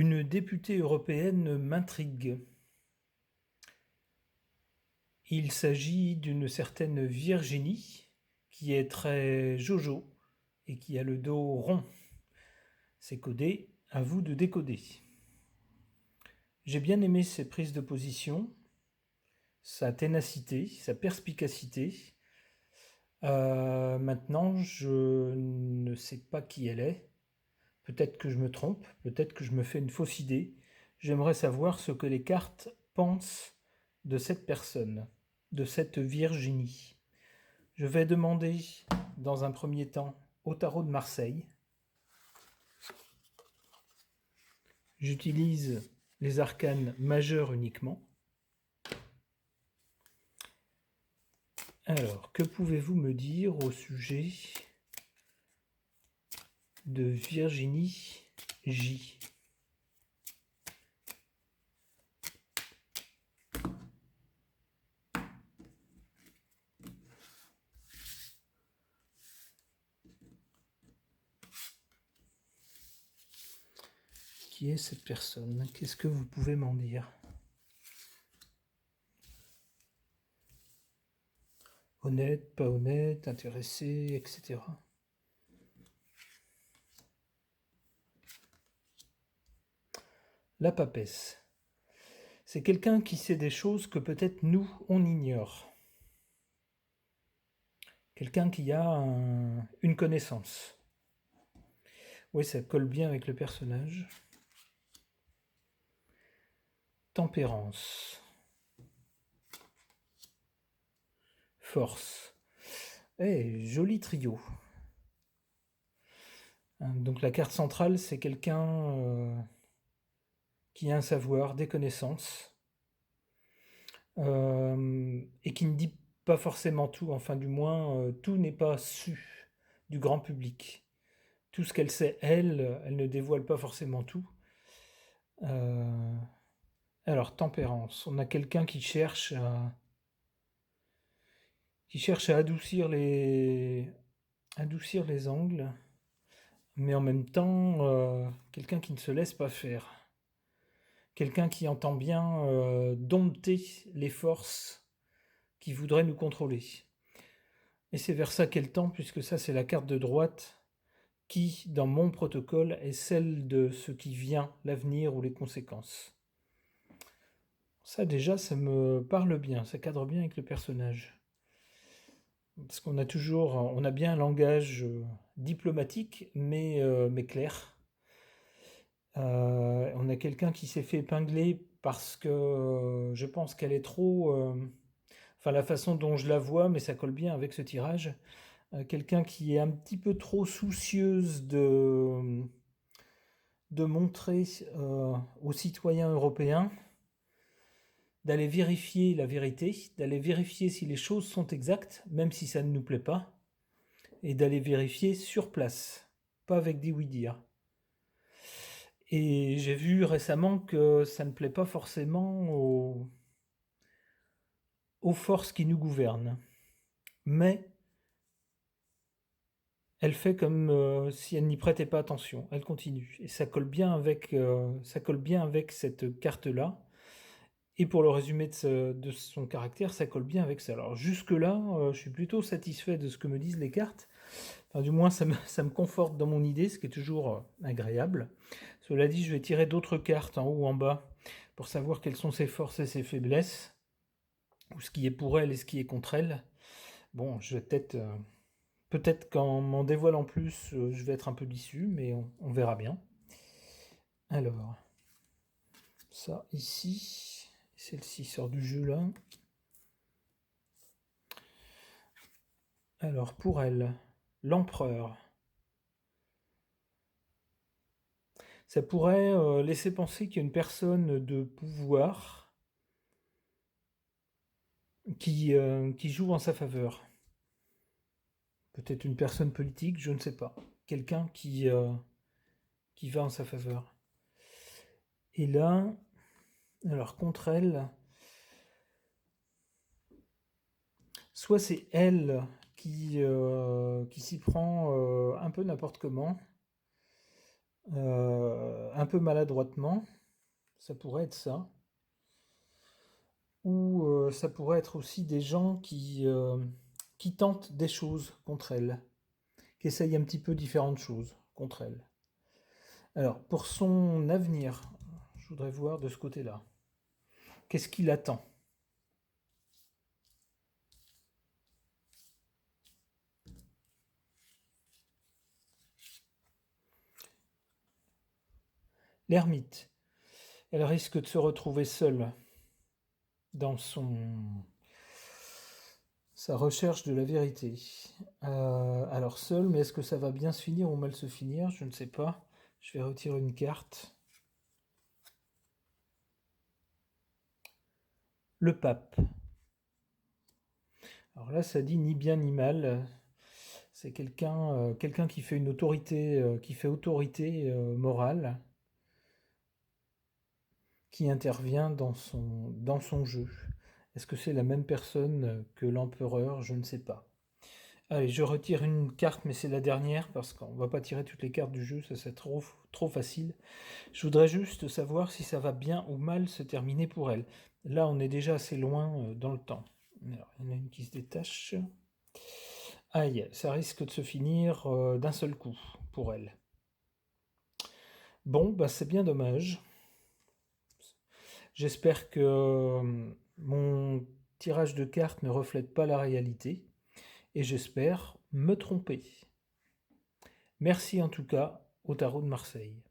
Une députée européenne m'intrigue. Il s'agit d'une certaine Virginie, qui est très jojo et qui a le dos rond. C'est codé, à vous de décoder. J'ai bien aimé ses prises de position, sa ténacité, sa perspicacité. Maintenant, je ne sais pas qui elle est. Peut-être que je me trompe, peut-être que je me fais une fausse idée. J'aimerais savoir ce que les cartes pensent de cette personne, de cette Virginie. Je vais demander, dans un premier temps, au tarot de Marseille. J'utilise les arcanes majeurs uniquement. Alors, que pouvez-vous me dire au sujet de Virginie J? Qui est cette personne? Qu'est-ce que vous pouvez m'en dire? Honnête, pas honnête, intéressé, etc. La papesse. C'est quelqu'un qui sait des choses que peut-être nous, on ignore. Quelqu'un qui a une connaissance. Oui, ça colle bien avec le personnage. Tempérance. Force. Joli trio. Donc la carte centrale, c'est quelqu'un qui a un savoir, des connaissances, et qui ne dit pas forcément tout, enfin du moins, tout n'est pas su du grand public. Tout ce qu'elle sait, elle ne dévoile pas forcément tout. Alors, tempérance, on a quelqu'un qui cherche à adoucir les angles, mais en même temps, quelqu'un qui ne se laisse pas faire. Quelqu'un qui entend bien dompter les forces qui voudraient nous contrôler. Et c'est vers ça qu'elle tend, puisque ça c'est la carte de droite qui, dans mon protocole, est celle de ce qui vient, l'avenir ou les conséquences. Ça déjà, ça me parle bien, ça cadre bien avec le personnage. Parce qu'on a bien un langage diplomatique, mais clair. On a quelqu'un qui s'est fait épingler parce que je pense qu'elle est trop... Enfin, la façon dont je la vois, mais ça colle bien avec ce tirage. Quelqu'un qui est un petit peu trop soucieuse de montrer aux citoyens européens d'aller vérifier la vérité, d'aller vérifier si les choses sont exactes, même si ça ne nous plaît pas, et d'aller vérifier sur place, pas avec des oui-dire. Et j'ai vu récemment que ça ne plaît pas forcément aux forces qui nous gouvernent. Mais elle fait comme si elle n'y prêtait pas attention. Elle continue. Et ça colle bien avec cette carte-là. Et pour le résumé de son caractère, ça colle bien avec ça. Alors jusque-là, je suis plutôt satisfait de ce que me disent les cartes. Enfin, du moins, ça me conforte dans mon idée, ce qui est toujours agréable. Cela dit, je vais tirer d'autres cartes en haut ou en bas pour savoir quelles sont ses forces et ses faiblesses, ou ce qui est pour elle et ce qui est contre elle. Bon, je vais peut-être qu'en m'en dévoilant plus, je vais être un peu déçu, mais on verra bien. Alors, ça ici, celle-ci sort du jeu là. Alors, pour elle, l'empereur. Ça pourrait laisser penser qu'il y a une personne de pouvoir qui joue en sa faveur. Peut-être une personne politique, je ne sais pas. Quelqu'un qui va en sa faveur. Et là, alors contre elle, soit c'est elle qui s'y prend un peu n'importe comment, un peu maladroitement, ça pourrait être ça. Ou ça pourrait être aussi des gens qui tentent des choses contre elle, qui essayent un petit peu différentes choses contre elle. Alors, pour son avenir, je voudrais voir de ce côté-là. Qu'est-ce qui l'attend? L'ermite. Elle risque de se retrouver seule dans sa recherche de la vérité. Alors seule, mais est-ce que ça va bien se finir ou mal se finir? Je ne sais pas. Je vais retirer une carte. Le pape. Alors là, ça dit ni bien ni mal. C'est quelqu'un qui fait une autorité, qui fait autorité morale, qui intervient dans son jeu. Est-ce que c'est la même personne que l'empereur? Je ne sais pas. Allez, je retire une carte, mais c'est la dernière, parce qu'on va pas tirer toutes les cartes du jeu, ça c'est trop facile. Je voudrais juste savoir si ça va bien ou mal se terminer pour elle. Là, on est déjà assez loin dans le temps. Alors, il y en a une qui se détache. Aïe, ça risque de se finir d'un seul coup pour elle. Bon, bah c'est bien dommage. J'espère que mon tirage de cartes ne reflète pas la réalité et j'espère me tromper. Merci en tout cas au Tarot de Marseille.